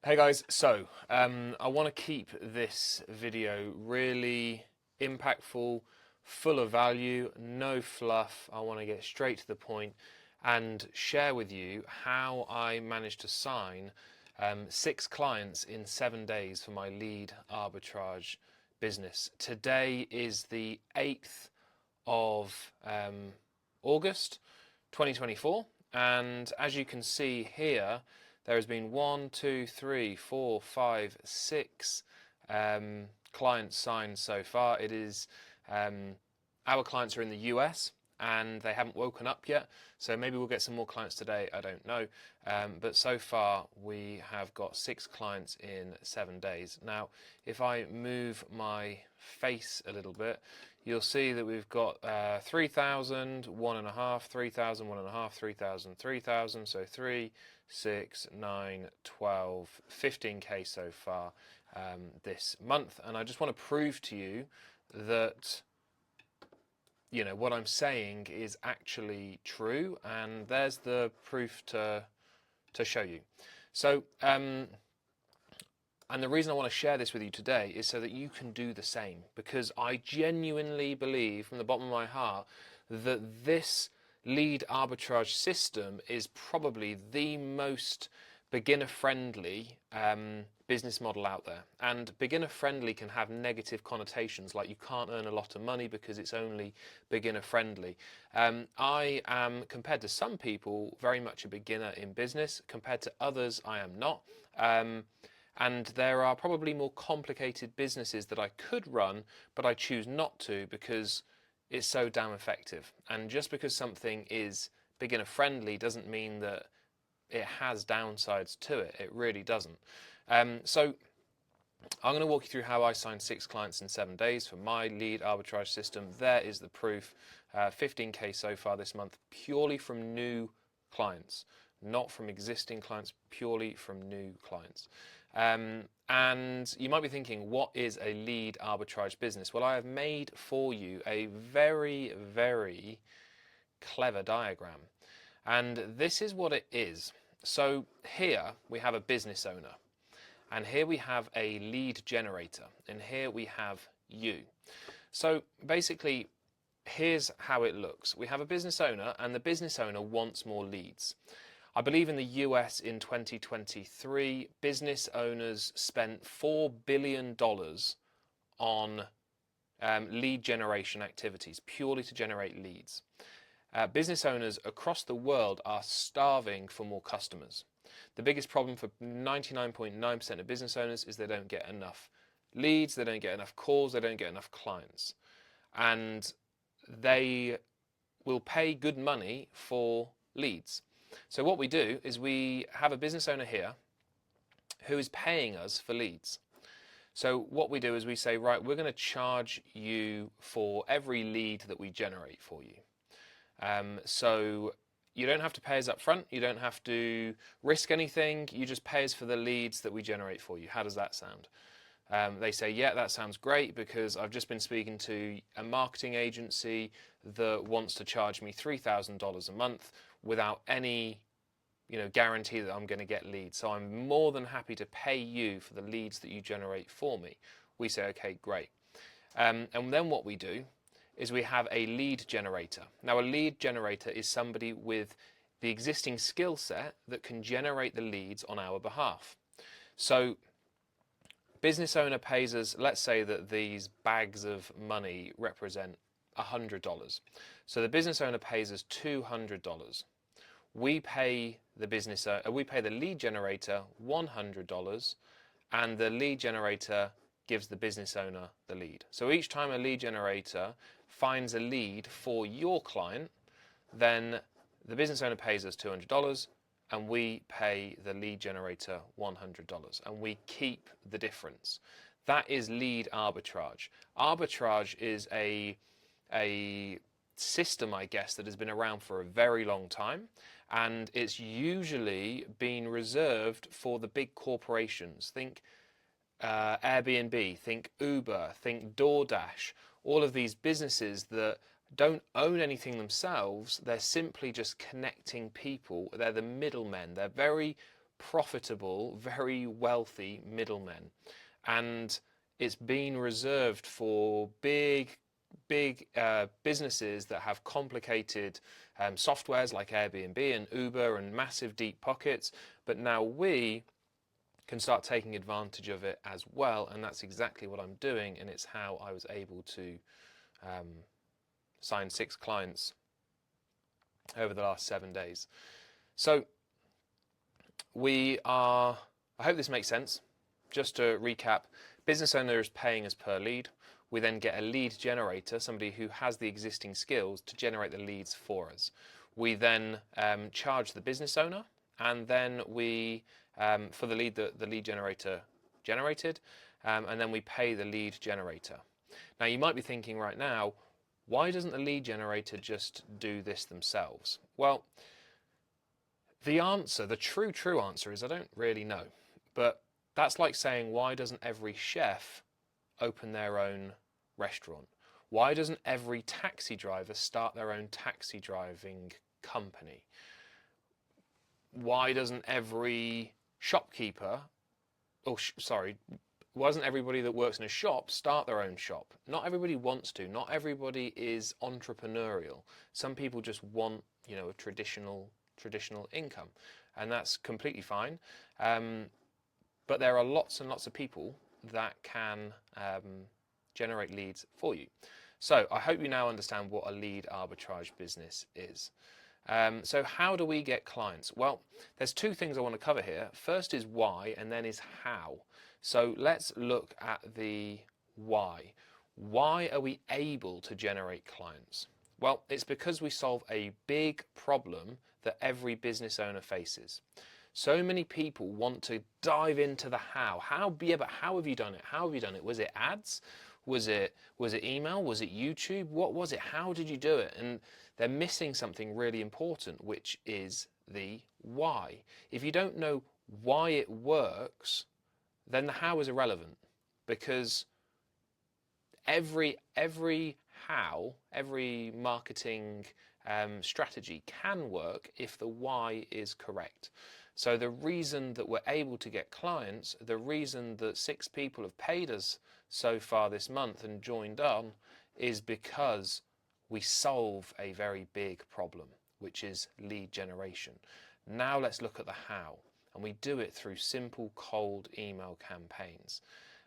Hey guys, I want to keep this video really impactful, full of value, no fluff. I want to get straight to the point and share with you how I managed to sign 6 clients in 7 days for my lead arbitrage business. Today is the 8th of August 2024, and as you can see here, there has been one, two, three, four, five, six clients signed so far. It is our clients are in the US and they haven't woken up yet, so maybe we'll get some more clients today. I don't know, but so far we have got 6 clients in 7 days. Now, if I move my face a little bit, you'll see that we've got 3,000, 1.5, 3,000, 1.5, 3,000, 3,000, so 3, 6, 9, 12, 15k so far this month. And I just want to prove to you that what I'm saying is actually true, and there's the proof to show you. So and the reason I want to share this with you today is so that you can do the same, because I genuinely believe from the bottom of my heart that this lead arbitrage system is probably the most beginner-friendly business model out there. And beginner-friendly can have negative connotations, like you can't earn a lot of money because it's only beginner-friendly. I am, compared to some people, very much a beginner in business. Compared to others, I am not. And there are probably more complicated businesses that I could run, but I choose not to because it's so damn effective. And just because something is beginner friendly doesn't mean that it has downsides to it. It really doesn't. So I'm going to walk you through how I signed 6 clients in 7 days for my lead arbitrage system. There is the proof. 15k so far this month, purely from new clients, not from existing clients, purely from new clients. And you might be thinking, what is a lead arbitrage business? Well, I have made for you a very, very clever diagram. And this is what it is. So here we have a business owner. And here we have a lead generator. And here we have you. So basically, here's how it looks. We have a business owner, and the business owner wants more leads. I believe in the US in 2023, business owners spent $4 billion on lead generation activities, purely to generate leads. Business owners across the world are starving for more customers. The biggest problem for 99.9% of business owners is they don't get enough leads, they don't get enough calls, they don't get enough clients. And they will pay good money for leads. So what we do is we have a business owner here who is paying us for leads. So what we do is we say, right, we're going to charge you for every lead that we generate for you. So you don't have to pay us up front. You don't have to risk anything. You just pay us for the leads that we generate for you. How does that sound? They say, yeah, that sounds great, because I've just been speaking to a marketing agency that wants to charge me $3,000 a month without any guarantee that I'm going to get leads. So I'm more than happy to pay you for the leads that you generate for me. We say, okay, great. And then what we do is we have a lead generator. Now, a lead generator is somebody with the existing skill set that can generate the leads on our behalf. So business owner pays us, let's say that these bags of money represent $100. So the business owner pays us $200. We pay the lead generator $100, and the lead generator gives the business owner the lead. So each time a lead generator finds a lead for your client, then the business owner pays us $200, and we pay the lead generator $100, and we keep the difference. That is lead arbitrage. Arbitrage is a system, I guess, that has been around for a very long time, and it's usually been reserved for the big corporations. Think Airbnb, think Uber, think DoorDash, all of these businesses that don't own anything themselves. They're simply just connecting people. They're the middlemen. They're very profitable, very wealthy middlemen. And it's been reserved for big businesses that have complicated softwares like Airbnb and Uber and massive deep pockets. But now we can start taking advantage of it as well, and that's exactly what I'm doing, and it's how I was able to sign 6 clients over the last 7 days. So I hope this makes sense. Just to recap, business owner is paying us per lead. We then get a lead generator, somebody who has the existing skills to generate the leads for us. We then charge the business owner, and then we, for the lead that the lead generator generated, and then we pay the lead generator. Now you might be thinking right now, why doesn't the lead generator just do this themselves? Well, the answer, the true answer is I don't really know. But that's like saying, why doesn't every chef open their own restaurant? Why doesn't every taxi driver start their own taxi driving company? Why doesn't every shopkeeper, why doesn't everybody that works in a shop start their own shop? Not everybody wants to. Not everybody is entrepreneurial. Some people just want, a traditional income, and that's completely fine. But there are lots and lots of people that can generate leads for you. So I hope you now understand what a lead arbitrage business is. So how do we get clients? Well, there's 2 things I want to cover here. First is why, and then is how. So let's look at the why. Why are we able to generate clients? Well, it's because we solve a big problem that every business owner faces. So many people want to dive into the how. But how have you done it? How have you done it? Was it ads? Was it email? Was it YouTube? What was it? How did you do it? And they're missing something really important, which is the why. If you don't know why it works, then the how is irrelevant, because every how, every marketing strategy can work if the why is correct. So the reason that we're able to get clients, the reason that 6 people have paid us so far this month and joined on, is because we solve a very big problem, which is lead generation. Now let's look at the how, and we do it through simple cold email campaigns.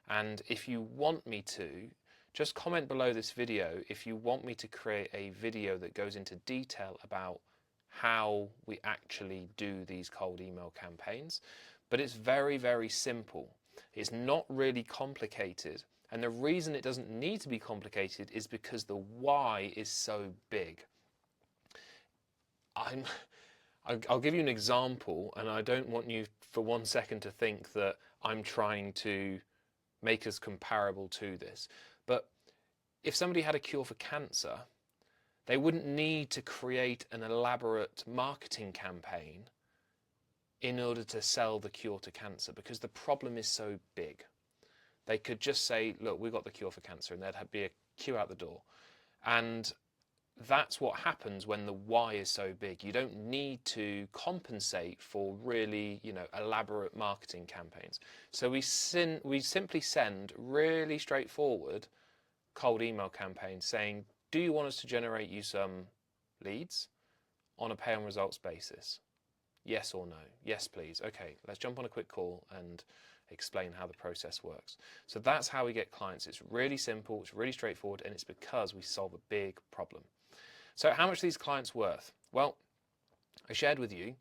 And if you want me to, just comment below this video if you want me to create a video that goes into detail about how we actually do these cold email campaigns. But it's very, very simple. It's not really complicated. And the reason it doesn't need to be complicated is because the why is so big. I'll give you an example, and I don't want you for 1 second to think that I'm trying to make us comparable to this. But if somebody had a cure for cancer, they wouldn't need to create an elaborate marketing campaign in order to sell the cure to cancer, because the problem is so big. They could just say, look, we've got the cure for cancer, and there'd be a queue out the door. And that's what happens when the why is so big. You don't need to compensate for really, elaborate marketing campaigns. So we simply send really straightforward cold email campaigns saying, do you want us to generate you some leads on a pay on results basis? Yes or no? Yes, please. Okay, let's jump on a quick call and explain how the process works. So that's how we get clients. It's really simple, it's really straightforward, and it's because we solve a big problem. So how much are these clients worth? Well, I shared with you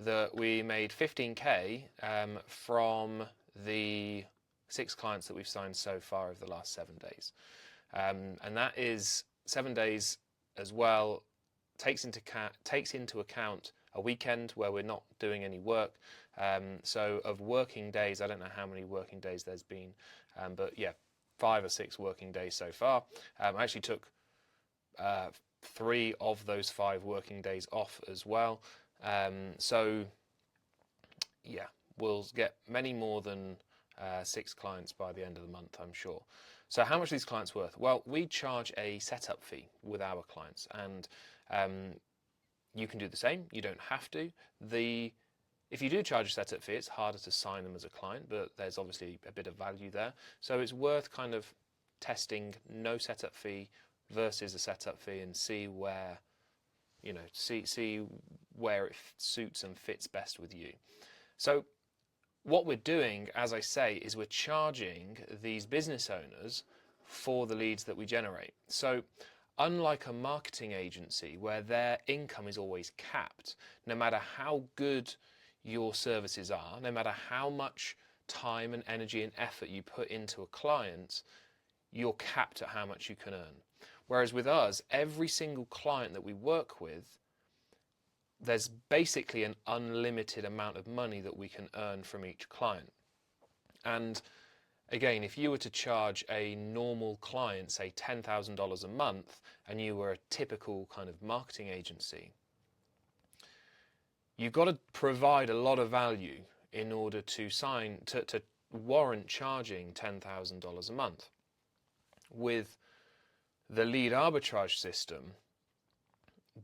that we made 15K from the 6 clients that we've signed so far over the last 7 days. And that is 7 days as well, takes into account a weekend where we're not doing any work. So of working days, I don't know how many working days there's been, but yeah, 5 or 6 working days so far. I actually took 3 of those 5 working days off as well. So yeah, we'll get many more than 6 clients by the end of the month, I'm sure. So how much are these clients worth? Well, we charge a setup fee with our clients, and you can do the same. You don't have to. If you do charge a setup fee, it's harder to sign them as a client, but there's obviously a bit of value there. So it's worth kind of testing no setup fee versus a setup fee and see where, see where it suits and fits best with you. So what we're doing, as I say, is we're charging these business owners for the leads that we generate. So unlike a marketing agency where their income is always capped, no matter how good your services are, no matter how much time and energy and effort you put into a client, you're capped at how much you can earn. Whereas with us, every single client that we work with, there's basically an unlimited amount of money that we can earn from each client. And again, if you were to charge a normal client, say $10,000 a month, and you were a typical kind of marketing agency, you've got to provide a lot of value in order to warrant charging $10,000 a month. With the lead arbitrage system,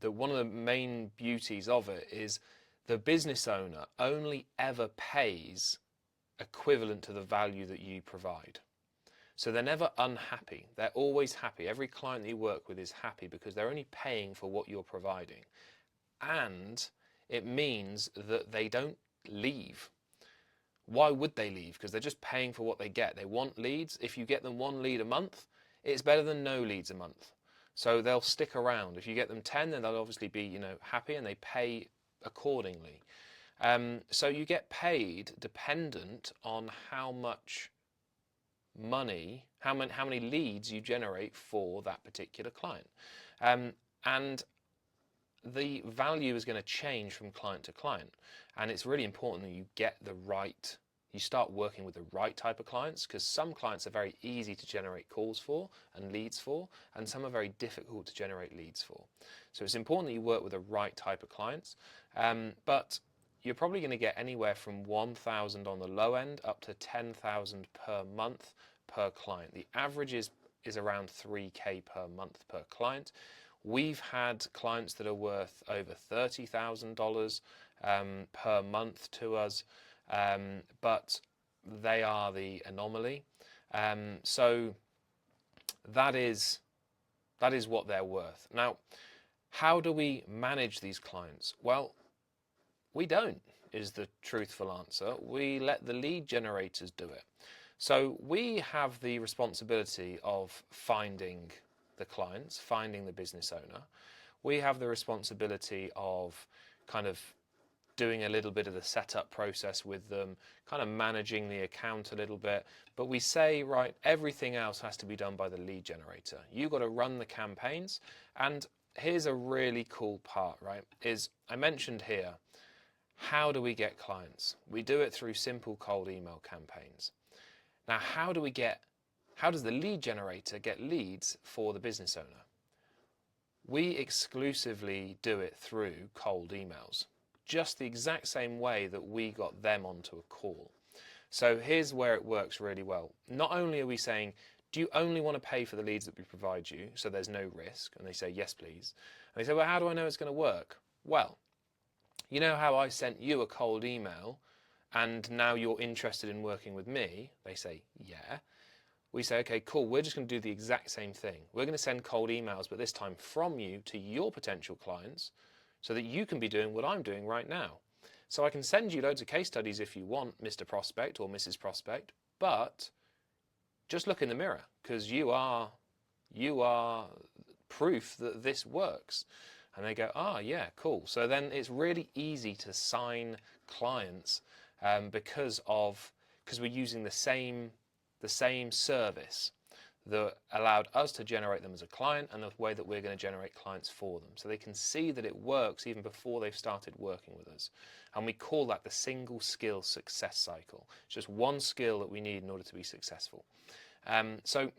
one of the main beauties of it is the business owner only ever pays equivalent to the value that you provide. So they're never unhappy. They're always happy. Every client that you work with is happy because they're only paying for what you're providing. And it means that they don't leave. Why would they leave? Because they're just paying for what they get. They want leads. If you get them 1 lead a month, it's better than no leads a month. So they'll stick around. If you get them 10, then they'll obviously be, happy, and they pay accordingly. So you get paid dependent on how much money, how many leads you generate for that particular client. And the value is going to change from client to client. And it's really important that you start working with the right type of clients, because some clients are very easy to generate calls for and leads for, and some are very difficult to generate leads for. So it's important that you work with the right type of clients. But you're probably going to get anywhere from 1,000 on the low end up to 10,000 per month per client. The average is around 3K per month per client. We've had clients that are worth over $30,000 per month to us, but they are the anomaly. So that is what they're worth. Now, how do we manage these clients? Well, we don't, is the truthful answer. We let the lead generators do it. So we have the responsibility of finding the clients, finding the business owner. We have the responsibility of kind of doing a little bit of the setup process with them, kind of managing the account a little bit. But we say, right, everything else has to be done by the lead generator. You've got to run the campaigns. And here's a really cool part, right, is I mentioned here, how do we get clients? We do it through simple cold email campaigns. Now, how does the lead generator get leads for the business owner? We exclusively do it through cold emails, just the exact same way that we got them onto a call. So here's where it works really well. Not only are we saying, do you only want to pay for the leads that we provide you, so there's no risk? And they say, yes, please. And they say, well, how do I know it's going to work? Well, you know how I sent you a cold email and now you're interested in working with me? They say, yeah. We say, okay, cool, we're just going to do the exact same thing. We're going to send cold emails, but this time from you to your potential clients so that you can be doing what I'm doing right now. So I can send you loads of case studies if you want, Mr. Prospect or Mrs. Prospect, but just look in the mirror, because you are proof that this works. And they go, yeah, cool. So then it's really easy to sign clients because we're using the same service that allowed us to generate them as a client, and the way that we're going to generate clients for them. So they can see that it works even before they've started working with us. And we call that the single skill success cycle. It's just one skill that we need in order to be successful. So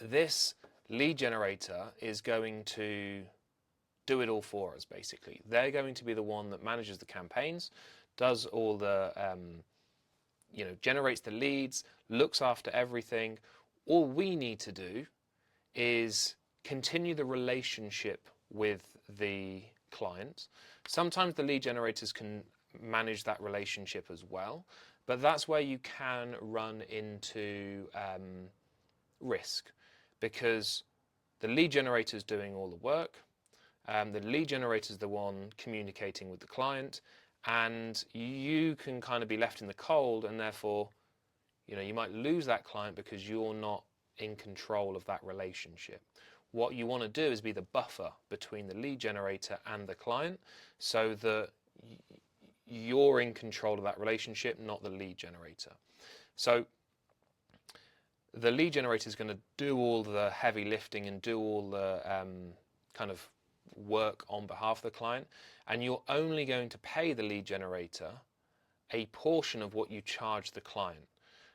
this lead generator is going to do it all for us, basically. They're going to be the one that manages the campaigns, does all the, generates the leads, looks after everything. All we need to do is continue the relationship with the client. Sometimes the lead generators can manage that relationship as well. But that's where you can run into risk, because the lead generator is doing all the work. The lead generator is the one communicating with the client, and you can kind of be left in the cold, and therefore, you might lose that client because you're not in control of that relationship. What you want to do is be the buffer between the lead generator and the client, so that you're in control of that relationship, not the lead generator. So the lead generator is going to do all the heavy lifting and do all the kind of work on behalf of the client, and you're only going to pay the lead generator a portion of what you charge the client.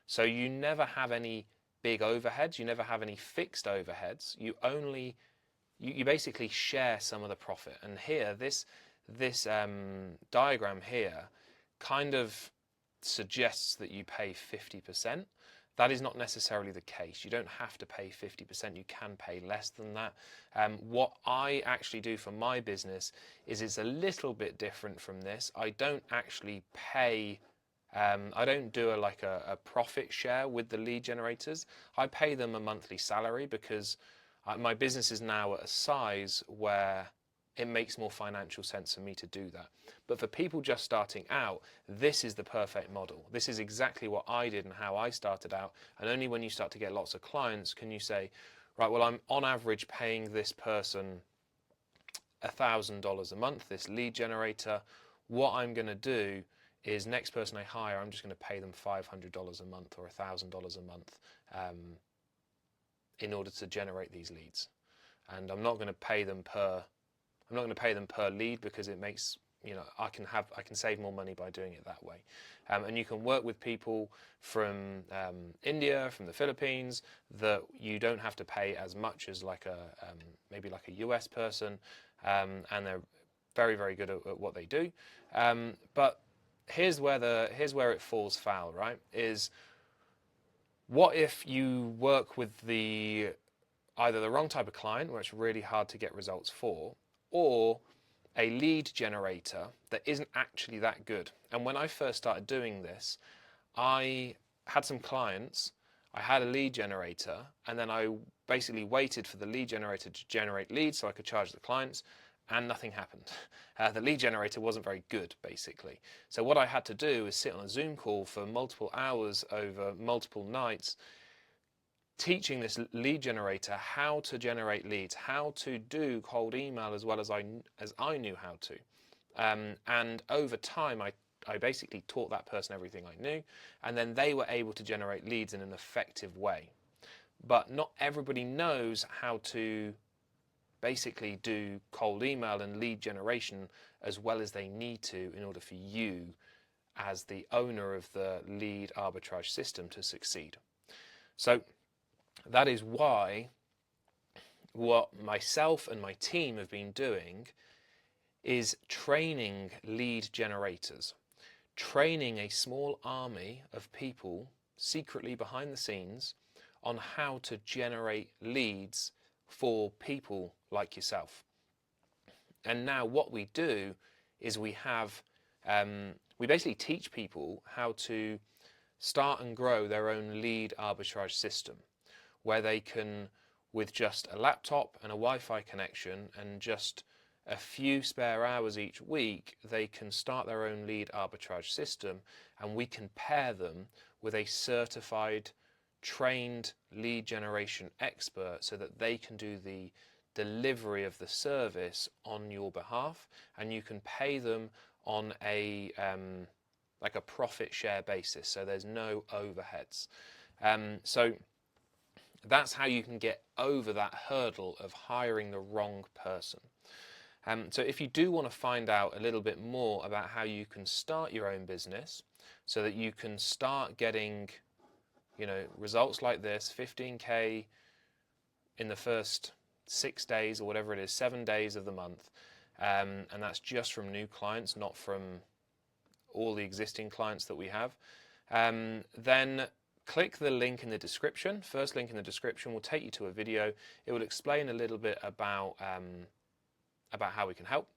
So you never have any big overheads, you never have any fixed overheads, you basically share some of the profit. And here, this diagram here kind of suggests that you pay 50%. That is not necessarily the case. You don't have to pay 50%, you can pay less than that. What I actually do for my business is it's a little bit different from this. I don't actually pay, I don't do a profit share with the lead generators. I pay them a monthly salary because my business is now at a size where it makes more financial sense for me to do that. But for people just starting out, this is the perfect model. This is exactly what I did and how I started out. And only when you start to get lots of clients can you say, right, well, I'm on average paying this person $1,000 a month, this lead generator. What I'm going to do is next person I hire, I'm just going to pay them $500 a month or $1,000 a month in order to generate these leads. And I'm not going to pay them per lead, because it makes, I can save more money by doing it that way. And you can work with people from India, from the Philippines, that you don't have to pay as much as maybe like a US person, and they're very, very good at what they do. But here's where it falls foul, right? Is what if you work with either the wrong type of client, where it's really hard to get results for, or a lead generator that isn't actually that good. And when I first started doing this, I had some clients, I had a lead generator, and then I basically waited for the lead generator to generate leads so I could charge the clients, and nothing happened. The lead generator wasn't very good, basically. So what I had to do is sit on a Zoom call for multiple hours over multiple nights, teaching this lead generator how to generate leads, how to do cold email as well as I knew how to. And over time, I basically taught that person everything I knew, and then they were able to generate leads in an effective way. But not everybody knows how to basically do cold email and lead generation as well as they need to in order for you, as the owner of the lead arbitrage system, to succeed. So that is why what myself and my team have been doing is training lead generators, training a small army of people secretly behind the scenes on how to generate leads for people like yourself. And now what we do is we basically teach people how to start and grow their own lead arbitrage system, where they can, with just a laptop and a Wi-Fi connection and just a few spare hours each week, they can start their own lead arbitrage system, and we can pair them with a certified, trained lead generation expert so that they can do the delivery of the service on your behalf, and you can pay them on a profit share basis, so there's no overheads. So that's how you can get over that hurdle of hiring the wrong person. So if you do want to find out a little bit more about how you can start your own business so that you can start getting, results like this, 15K in the first 6 days or whatever it is, 7 days of the month, and that's just from new clients, not from all the existing clients that we have, then click the link in the description. First link in the description will take you to a video. It will explain a little bit about how we can help.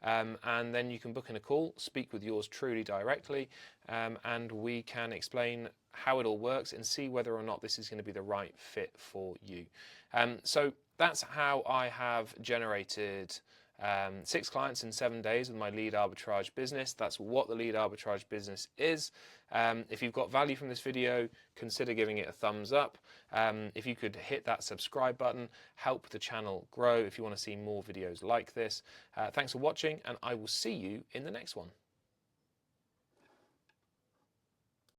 and then you can book in a call, speak with yours truly directly, and we can explain how it all works and see whether or not this is going to be the right fit for you. So that's how I have generated 6 clients in 7 days with my lead arbitrage business. That's what the lead arbitrage business is. If you've got value from this video, consider giving it a thumbs up. If you could hit that subscribe button, help the channel grow if you want to see more videos like this. Thanks for watching, and I will see you in the next one.